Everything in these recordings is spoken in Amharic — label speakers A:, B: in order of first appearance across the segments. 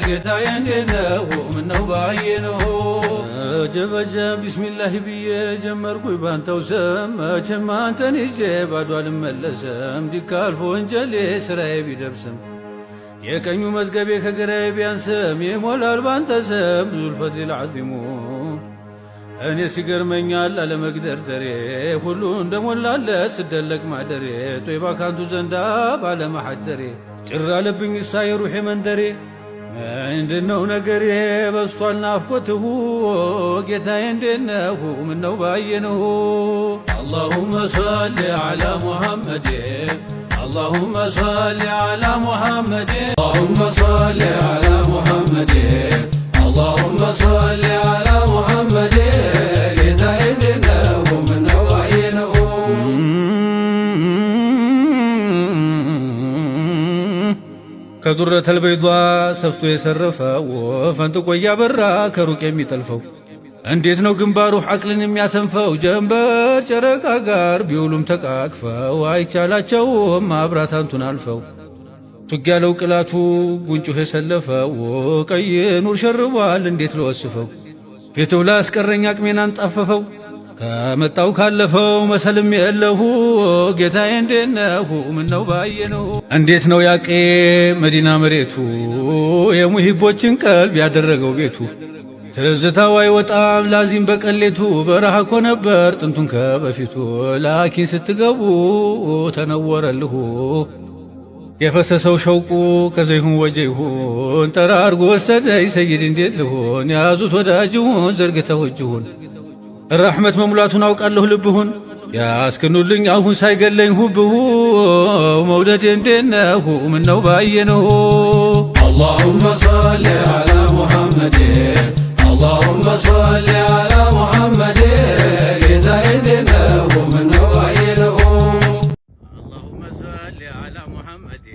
A: ጌታዬ እንዴት ነው ምነው ባየነው ጀበጀብ ቢስሚላህ ብዬ ጀመርኩኝ ባንተው ስም መቼም አንተን ይዤ ባዶ አልመለስም ዲካልፎ ወንጀሌ ስራዬ ቢደብስም የቀኙ መዝገቤ ከግራዬ ቢያንስም ይሞላል ባንተ ስም ዙልፈድሊል ዐዚሙ እኔ ሲገርመኛል አለመግደርደሬ ሁሉ እንደሞላለት ስደለቅ ማደሬ ጦይባ ካንቱ ዘንዳ ባለመሐደሬ ጭር አለብኝ እሳ የሩሄ መንደሬ ምንድነው ነገሬ በስቷል ናፍቆትሁ ጌታዬ እንዴት ነህ ምነው ባየነው አላሁመ ሶሊ ዐላ ሙሐመድ اللهم صل على محمد اللهم صل على محمد اللهم صل على محمد يتعينه من نوعينه كدرة البيضاء سفتو يسرفه وفنتقو يابرا كروك يميتلفو እንዴት ነው ግንባሩ ሐቅልን የሚያሰንፈው ጀንበር ጨረቃ ጋር ቢውሉም ተቃቅፈው አይቻላቸውም ማብራታንቱን አልፈው ቱግ ያለው ቅላቱ ጉንጩህ የሰለፈው ቀይ ኑር ሸርቧል እንዴት ለወስፈው ፊቱ ላስቀረኝ አቅሜን አንጣፈፈው ከመጣው ካለፈው መሰልም የለሁ ጌታዬ እንዴት ነው ምነው ባየነው እንዴት ነው ያቄ መዲና መሬቱ የሙሂቦችን ቀልብ ያደረገው ቤቱ ትዝታው አይወጣም ላዚም በቀሌቱ በረሃ እኮ ነበር ጥንቱን ከበፊቱ ላኪን ስትገቡ ተነወረልሁ የፈሰሰው ሸውቁ ከዘይሁን ወጀይሁን ጠራርጎ ወሰደኝ ሰይድ እንዴት ልሁን ያዙት ወዳጅሁን ዘርግተው እጅሁን ረሕመት መሙላቱን አውቃለሁ ልብሁን ያስክኑልኝ አሁን ሳይገለኝ ሁብሁ መውደዴ እንዴት ነው ምነው ባየነው አላሁመ ሶሊ ዐላ ሙሐመድ اللهم صل على محمد يتعينه من نوعينه اللهم صل على محمد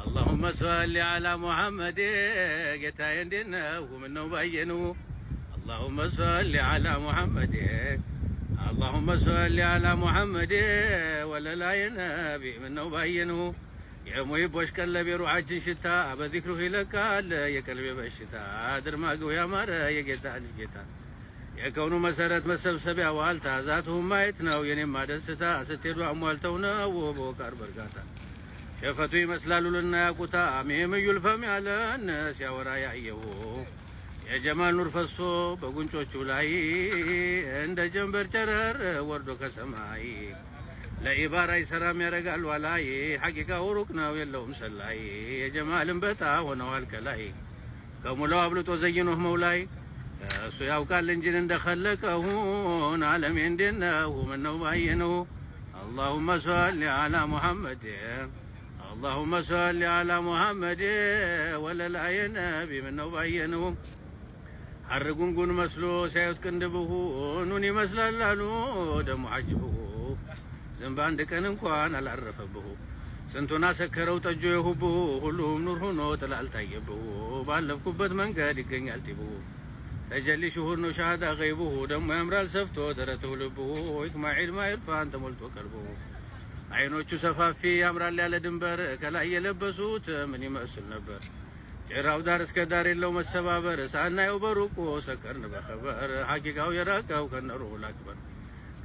A: اللهم صل على محمد يتعينه من نوعينه اللهم صل على محمد اللهم صل على محمد ولا لا ينبي من نوعينه የሙሂቦች ቀለብ የሩዓችን ሽታ በዚክሩ ይለቃል የቀልቤ በሽታ ድርማገው ያማረ የጌታ ልጅ ጌታ የከውኑ መሰረት መሰብሰቢያ ዋልታ ዛቱም ማየት ነው የኔማ ደስታ ስትሄዱ አሟልተው ነው በወቃር በርጋታ ሸፈቱ ይመስላሉልና ያቁታ ሚምዩል ፈም ያለን ሲያወራ ያየሁ የጀማል ኑር ፈሶ በጉንጮቹ ላይ እንደ ጀንበር ጨረር ወርዶ ከሰማይ ለኢባራ ይሰራም ያረጋል ዋላይ ሐቂቃው ሩቅ ነው የለውም ሰላይ የጀማልን በጣ ሆነዋል ከላይ ከሙላው አብልጦ ዘይኖህ መውላይ እሱ ያውቃል እንጂን እንደኸለቀሁን ዓለም እንዴት ነው ምነው ባየነው اللهم صل على محمد اللهم صل على محمد ولا لا ينبي ምነው ባየነው ሐርጉንጉን መስሎ ሲያዩት ቅንድብሁ ኑን ይመስላል አሉ ደሞ ሐጅብሁ ዝም በአንድ ቀን እንኳን አላረፈብሁ ስንቱን አሰከረው ጠጆ የሁብሁ ሁሉም ኑር ሆኖ ጥላልታየብሁ ባለፍኩበት መንገድ ይገኛል ጢብሁ ተጀሊ ሽሁር ነው ሻሃዳ ገይብሁ ደሞ ያምራል ሰፍቶ ደረትሁ ልብሁ ሂክማ ዒልማ ኢርፋን ተሞልቶ ቀልብሁ አይኖቹ ሰፋፊ ያምራል ያለ ድንበር ከላይ የለበሱት ምን ይመስል ነበር ጭራው ዳር እስከ ዳር የለው መሰባበር ሳናየው በሩቁ ሰከርን በኸበር ሐቂቃው የራቀው ከነሩሁል አክበር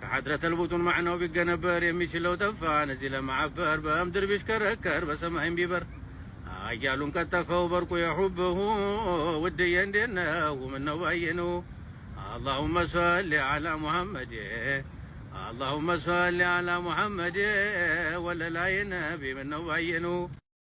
A: كحضرة البطون معناه بيجنبر يمشيلو تفان نزل معبر بأمدر بيشكركر بسماء بيبر أجالون كتفوا بركو يحبه ودي يندنا ومن نوعينه اللهم صل على محمد اللهم صل على محمد ولا لا ينبي من نوعينه